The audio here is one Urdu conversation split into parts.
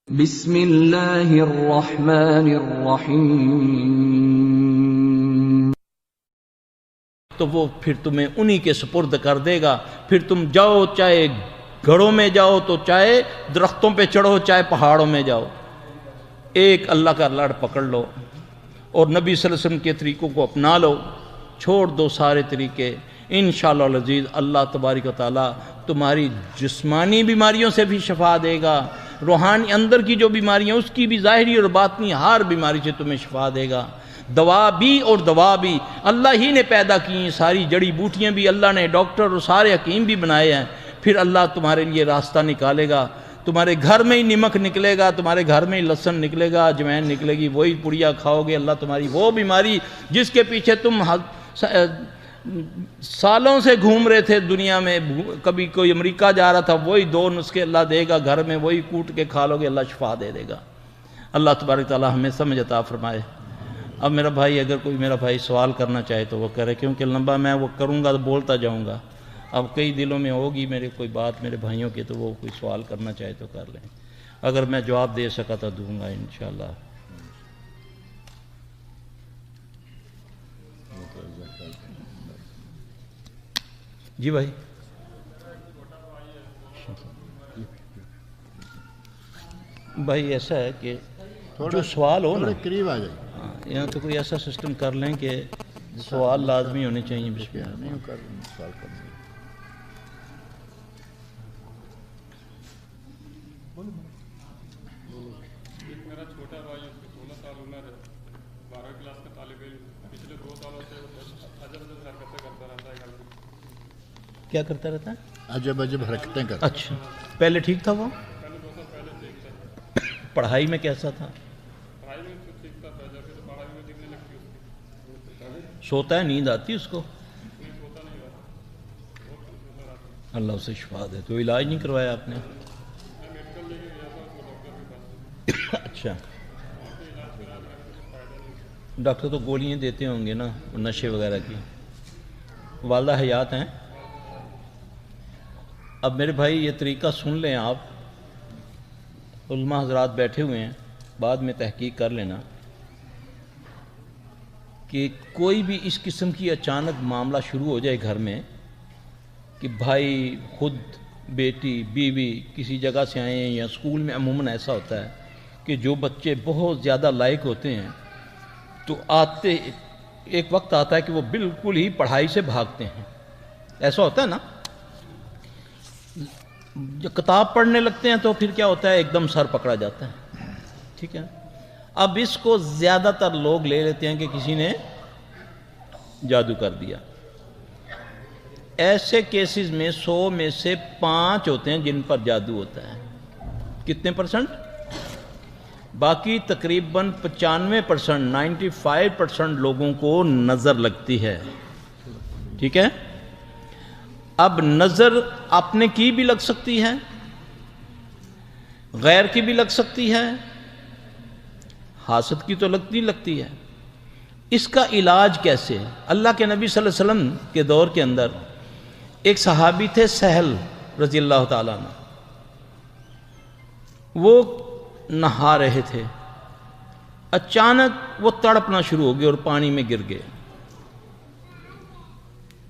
بسم اللہ الرحمن الرحیم۔ تو وہ پھر تمہیں انہی کے سپرد کر دے گا۔ پھر تم جاؤ، چاہے گھروں میں جاؤ تو چاہے درختوں پہ چڑھو، چاہے پہاڑوں میں جاؤ، ایک اللہ کا لڑ پکڑ لو اور نبی صلی اللہ علیہ وسلم کے طریقوں کو اپنا لو، چھوڑ دو سارے طریقے۔ انشاءاللہ العزیز اللہ تبارک و تعالیٰ تمہاری جسمانی بیماریوں سے بھی شفا دے گا، روحانی اندر کی جو بیماریاں اس کی بھی، ظاہری اور باطنی ہر بیماری سے تمہیں شفا دے گا۔ دوا بھی اور دوا بھی اللہ ہی نے پیدا کی ہیں، ساری جڑی بوٹیاں بھی اللہ نے، ڈاکٹر اور سارے حکیم بھی بنائے ہیں۔ پھر اللہ تمہارے لیے راستہ نکالے گا، تمہارے گھر میں ہی نمک نکلے گا، تمہارے گھر میں ہی لہسن نکلے گا، اجوائن نکلے گی، وہی پڑیا کھاؤ گے، اللہ تمہاری وہ بیماری جس کے پیچھے تم سالوں سے گھوم رہے تھے دنیا میں، کبھی کوئی امریکہ جا رہا تھا، وہی دو نسخے اللہ دے گا، گھر میں وہی کوٹ کے کھا لو گے، اللہ شفا دے دے گا۔ اللہ تبارک تعالیٰ ہمیں سمجھ عطا فرمائے۔ اب میرا بھائی، اگر کوئی میرا بھائی سوال کرنا چاہے تو وہ کرے، کیونکہ لمبا میں وہ کروں گا تو بولتا جاؤں گا۔ اب کئی دلوں میں ہوگی میرے کوئی بات میرے بھائیوں کے، تو وہ کوئی سوال کرنا چاہے تو کر لیں، اگر میں جواب دے سکا تو دوں گا انشاءاللہ۔ جی بھائی، بھائی ایسا ہے کہ جو سوال ہو نا قریب آ جائے، یہاں تو کوئی ایسا سسٹم کر لیں کہ سوال لازمی ہونے چاہیے۔ بسم اللہ۔ نہیں کر سوال کرنا۔ ایک میرا چھوٹا بھائی ہے، 16 سال عمر ہے، 12 کلاس کا طالب علم، پچھلے 2 سالوں سے عجب حرکتیں کرتا رہتا ہے گھر میں۔ کیا کرتا رہتا ہے؟ عجب عجب حرکتیں کرتا۔ اچھا، پہلے ٹھیک تھا وہ؟ پہلے 2 سال پہلے ٹھیک تھا، پڑھائی میں کیسا تھا؟ پڑھائی میں تو ٹھیک تھا، جب پھر پڑھائی میں دکھنے لگتی اس کی، سوتا ہے، نیند آتی ہے اس کو؟ نہیں سوتا نہیں رہا، بہت کمزور رہا تھا۔ اللہ اسے شفا دے۔ تو علاج نہیں کروایا آپ نے؟ میں میڈیکل لے کے گیا تھا اس کو ڈاکٹر کے پاس، اچھا، وہاں پہ علاج کرایا، مگر کچھ فائدہ نہیں۔ ڈاکٹر تو گولیاں دیتے ہوں گے نا نشے وغیرہ کی۔ والدہ حیات ہیں؟ اب میرے بھائی یہ طریقہ سن لیں آپ، علماء حضرات بیٹھے ہوئے ہیں، بعد میں تحقیق کر لینا کہ کوئی بھی اس قسم کی اچانک معاملہ شروع ہو جائے گھر میں کہ بھائی خود، بیٹی، بیوی کسی جگہ سے آئے ہیں، یا اسکول میں عموماً ایسا ہوتا ہے کہ جو بچے بہت زیادہ لائق ہوتے ہیں تو آتے ایک وقت آتا ہے کہ وہ بالکل ہی پڑھائی سے بھاگتے ہیں، ایسا ہوتا ہے نا؟ جب کتاب پڑھنے لگتے ہیں تو پھر کیا ہوتا ہے، ایک دم سر پکڑا جاتا ہے، ٹھیک ہے؟ اب اس کو زیادہ تر لوگ لے لیتے ہیں کہ کسی نے جادو کر دیا۔ ایسے کیسز میں 100 میں سے 5 ہوتے ہیں جن پر جادو ہوتا ہے۔ کتنے %؟ باقی تقریباً 95%، 95% لوگوں کو نظر لگتی ہے، ٹھیک ہے؟ اب نظر اپنے کی بھی لگ سکتی ہے، غیر کی بھی لگ سکتی ہے، حاسد کی تو لگتی ہے۔ اس کا علاج کیسے ہے؟ اللہ کے نبی صلی اللہ علیہ وسلم کے دور کے اندر ایک صحابی تھے سہل رضی اللہ تعالیٰ عنہ، وہ نہا رہے تھے، اچانک وہ تڑپنا شروع ہو گئے اور پانی میں گر گئے۔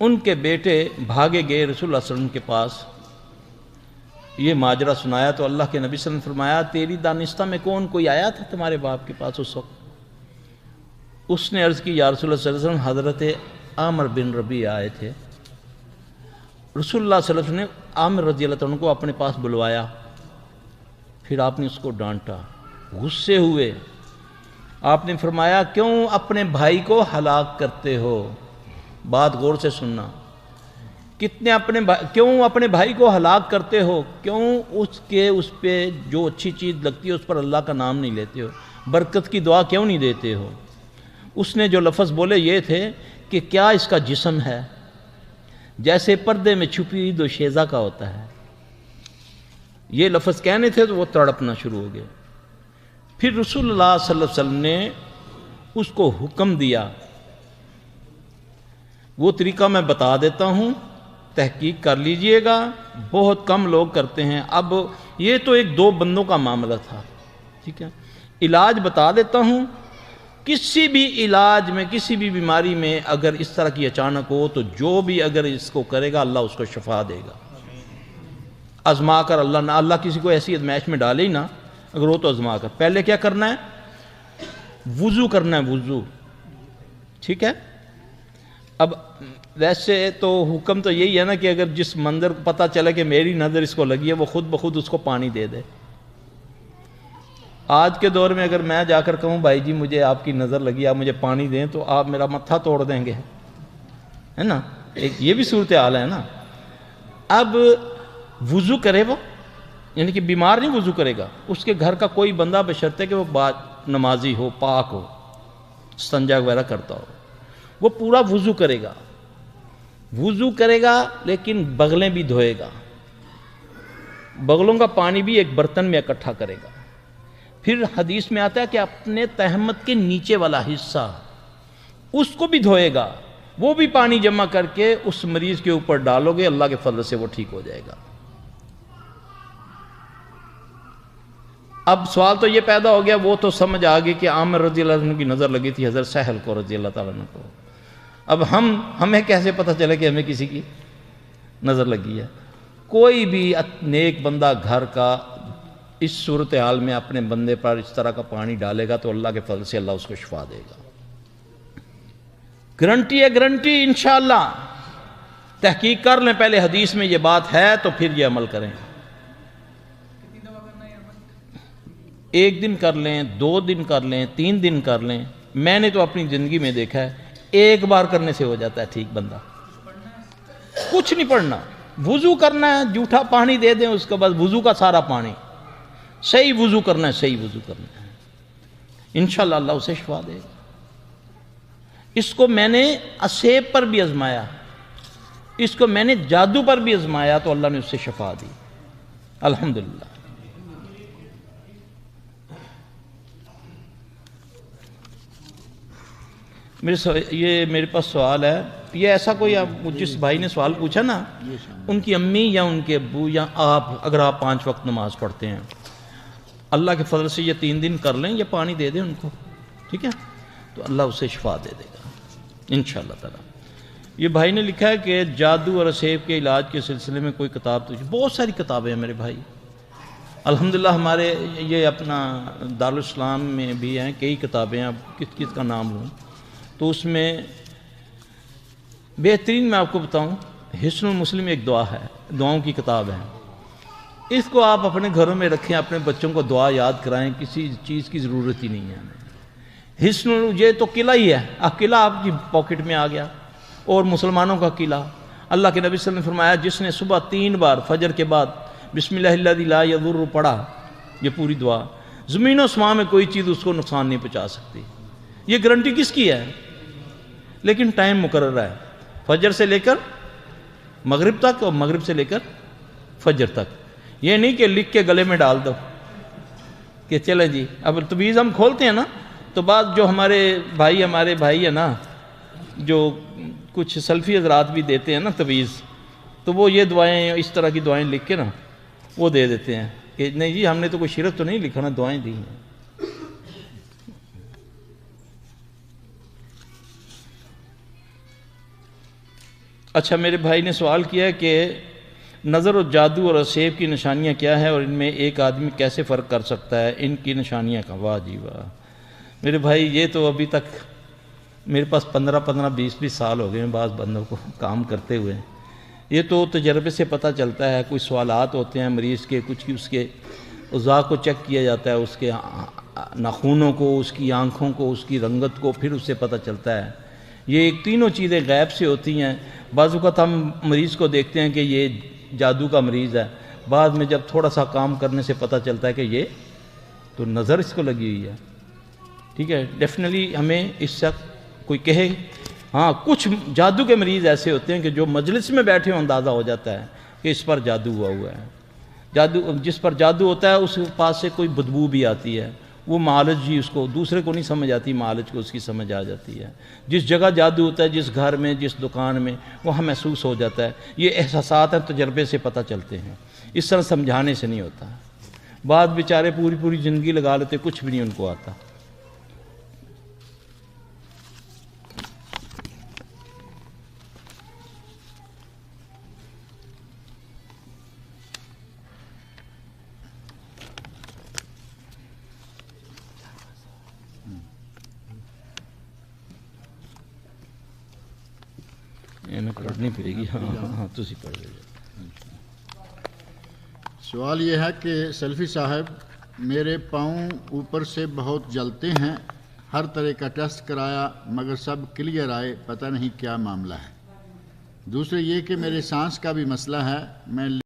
ان کے بیٹے بھاگے گئے رسول اللہ صلی اللہ علیہ وسلم کے پاس، یہ ماجرا سنایا تو اللہ کے نبی صلی اللہ علیہ وسلم نے فرمایا تیری دانستہ میں کون کوئی آیا تھا تمہارے باپ کے پاس اس وقت؟ اس نے عرض کی یا رسول اللہ صلی اللہ علیہ وسلم حضرت عامر بن ربیعہ آئے تھے۔ رسول اللہ صلی اللہ علیہ وسلم نے عامر رضی اللہ عنہ کو اپنے پاس بلوایا، پھر آپ نے اس کو ڈانٹا، غصے ہوئے، آپ نے فرمایا کیوں اپنے بھائی کو ہلاک کرتے ہو؟ بات غور سے سننا، کیوں اپنے بھائی کو ہلاک کرتے ہو؟ کیوں اس پہ جو اچھی چیز لگتی ہے اس پر اللہ کا نام نہیں لیتے ہو؟ برکت کی دعا کیوں نہیں دیتے ہو؟ اس نے جو لفظ بولے یہ تھے کہ کیا اس کا جسم ہے جیسے پردے میں چھپی دوشیزہ کا ہوتا ہے؟ یہ لفظ کہنے تھے تو وہ تڑپنا شروع ہو گئے۔ پھر رسول اللہ صلی اللہ علیہ وسلم نے اس کو حکم دیا، وہ طریقہ میں بتا دیتا ہوں، تحقیق کر لیجئے گا، بہت کم لوگ کرتے ہیں۔ اب یہ تو ایک 2 بندوں کا معاملہ تھا، ٹھیک ہے، علاج بتا دیتا ہوں. کسی بھی علاج میں، کسی بھی بیماری میں اگر اس طرح کی اچانک ہو تو جو بھی اگر اس کو کرے گا اللہ اس کو شفا دے گا. آزما کر اللہ کسی کو ایسی ازمائش میں ڈالے ہی نہ، اگر ہو تو آزما کر. پہلے کیا کرنا ہے؟ وضو کرنا ہے، وضو. ٹھیک ہے. اب ویسے تو حکم تو یہی ہے نا کہ اگر جس منظر کو پتہ چلے کہ میری نظر اس کو لگی ہے وہ خود بخود اس کو پانی دے دے. آج کے دور میں اگر میں جا کر کہوں بھائی جی مجھے آپ کی نظر لگی، آپ مجھے پانی دیں، تو آپ میرا متھا توڑ دیں گے، ہے نا. ایک یہ بھی صورتحال ہے نا. اب وضو کرے وہ، یعنی کہ بیمار نہیں وضو کرے گا، اس کے گھر کا کوئی بندہ بشرطے کہ وہ نمازی ہو، پاک ہو، استنجا وغیرہ کرتا ہو، وہ پورا وضو کرے گا. وضو کرے گا لیکن بغلیں بھی دھوئے گا. بغلوں کا پانی بھی ایک برتن میں اکٹھا کرے گا. پھر حدیث میں آتا ہے کہ اپنے تہمت کے نیچے والا حصہ اس کو بھی دھوئے گا. وہ بھی پانی جمع کر کے اس مریض کے اوپر ڈالو گے، اللہ کے فضل سے وہ ٹھیک ہو جائے گا. اب سوال تو یہ پیدا ہو گیا، وہ تو سمجھ آ گئی کہ عامر رضی اللہ عنہ کی نظر لگی تھی حضرت سہل کو رضی اللہ تعالیٰ عنہ کو. اب ہمیں کیسے پتہ چلے کہ ہمیں کسی کی نظر لگی ہے؟ کوئی بھی نیک بندہ گھر کا اس صورتحال میں اپنے بندے پر اس طرح کا پانی ڈالے گا تو اللہ کے فضل سے اللہ اس کو شفا دے گا. گارنٹی ہے، گارنٹی انشاءاللہ. تحقیق کر لیں پہلے حدیث میں یہ بات ہے تو پھر یہ عمل کریں. 1 دن کر لیں، 2 دن کر لیں، 3 دن کر لیں. میں نے تو اپنی زندگی میں دیکھا ہے 1 بار کرنے سے ہو جاتا ہے ٹھیک بندہ. کچھ نہیں پڑھنا، وضو کرنا ہے، جھوٹا پانی دے دیں اس کے بعد وضو کا سارا پانی. صحیح وضو کرنا ہے، صحیح وضو کرنا ہے، انشاءاللہ اللہ اسے شفا دے گا. اس کو میں نے اسیب پر بھی آزمایا، اس کو میں نے جادو پر بھی آزمایا تو اللہ نے اس سے شفا دی الحمدللہ. میرے پاس سوال ہے، یہ ایسا کوئی جس بھائی نے سوال پوچھا نا، ان کی امی یا ان کے ابو یا آپ، اگر آپ 5 وقت نماز پڑھتے ہیں، اللہ کے فضل سے یہ 3 دن کر لیں، یہ پانی دے دیں ان کو، ٹھیک ہے، تو اللہ اسے شفا دے دے گا انشاءاللہ تعالی. یہ بھائی نے لکھا ہے کہ جادو اور اسیب کے علاج کے سلسلے میں کوئی کتاب تو بہت ساری کتابیں ہیں میرے بھائی الحمدللہ. ہمارے یہ اپنا دارالاسلام میں بھی ہیں کئی کتابیں، اب کس کا نام لوں تو اس میں بہترین میں آپ کو بتاؤں حسن المسلم ایک دعا ہے، دعاؤں کی کتاب ہے. اس کو آپ اپنے گھروں میں رکھیں، اپنے بچوں کو دعا یاد کرائیں، کسی چیز کی ضرورت ہی نہیں ہے. حسن یہ تو قلعہ ہی ہے، اب قلعہ آپ کی پاکٹ میں آ گیا، اور مسلمانوں کا قلعہ. اللہ کے نبی صلی اللہ علیہ وسلم نے فرمایا جس نے صبح 3 بار فجر کے بعد بسم اللہ الذی لا یضر پڑھا، یہ پوری دعا، زمین و آسمان میں کوئی چیز اس کو نقصان نہیں پہنچا سکتی. یہ گارنٹی کس کی ہے؟ لیکن ٹائم مقرر ہے، فجر سے لے کر مغرب تک اور مغرب سے لے کر فجر تک. یہ نہیں کہ لکھ کے گلے میں ڈال دو کہ چلے جی. اب تویز ہم کھولتے ہیں نا تو بعض جو ہمارے بھائی ہیں نا، جو کچھ سلفی حضرات بھی دیتے ہیں نا تویز، تو وہ یہ دعائیں اس طرح کی دعائیں لکھ کے نا وہ دے دیتے ہیں کہ نہیں جی ہم نے تو کوئی شرک تو نہیں لکھا نا، دعائیں دی ہیں. اچھا میرے بھائی نے سوال کیا کہ نظر و جادو اور اسیب کی نشانیاں کیا ہے اور ان میں ایک آدمی کیسے فرق کر سکتا ہے ان کی نشانیاں کا؟ واہ جی واہ میرے بھائی، یہ تو ابھی تک میرے پاس 15-20 سال ہو گئے ہیں بعض بندوں کو کام کرتے ہوئے. یہ تو تجربے سے پتہ چلتا ہے. کوئی سوالات ہوتے ہیں مریض کے، کچھ اس کے اعضاء کو چیک کیا جاتا ہے، اس کے ناخنوں کو، اس کی آنکھوں کو، اس کی رنگت کو، پھر اس سے پتہ چلتا ہے. یہ تینوں چیزیں غیب سے ہوتی ہیں. بعض اوقات ہم مریض کو دیکھتے ہیں کہ یہ جادو کا مریض ہے، بعد میں جب تھوڑا سا کام کرنے سے پتہ چلتا ہے کہ یہ تو نظر اس کو لگی ہوئی ہے. ٹھیک ہے، ڈیفینیٹلی ہمیں اس سے کوئی کہے. ہاں کچھ جادو کے مریض ایسے ہوتے ہیں کہ جو مجلس میں بیٹھے ہو اندازہ ہو جاتا ہے کہ اس پر جادو ہوا ہے. جس پر جادو ہوتا ہے اس کے پاس سے کوئی بدبو بھی آتی ہے، وہ معالج جی اس کو دوسرے کو نہیں سمجھ آتی، معالج کو اس کی سمجھ آ جاتی ہے. جس جگہ جادو ہوتا ہے، جس گھر میں، جس دکان میں، وہاں محسوس ہو جاتا ہے. یہ احساسات ہیں، تجربے سے پتہ چلتے ہیں، اس طرح سمجھانے سے نہیں ہوتا. بعض بیچارے پوری پوری زندگی لگا لیتے، کچھ بھی نہیں ان کو آتا. پڑھنی پڑے گی. ہاں تسی پڑھ لیں. سوال یہ ہے کہ سیلفی صاحب میرے پاؤں اوپر سے بہت جلتے ہیں، ہر طرح کا ٹیسٹ کرایا مگر سب کلیئر آئے، پتہ نہیں کیا معاملہ ہے. دوسرے یہ کہ میرے سانس کا بھی مسئلہ ہے، میں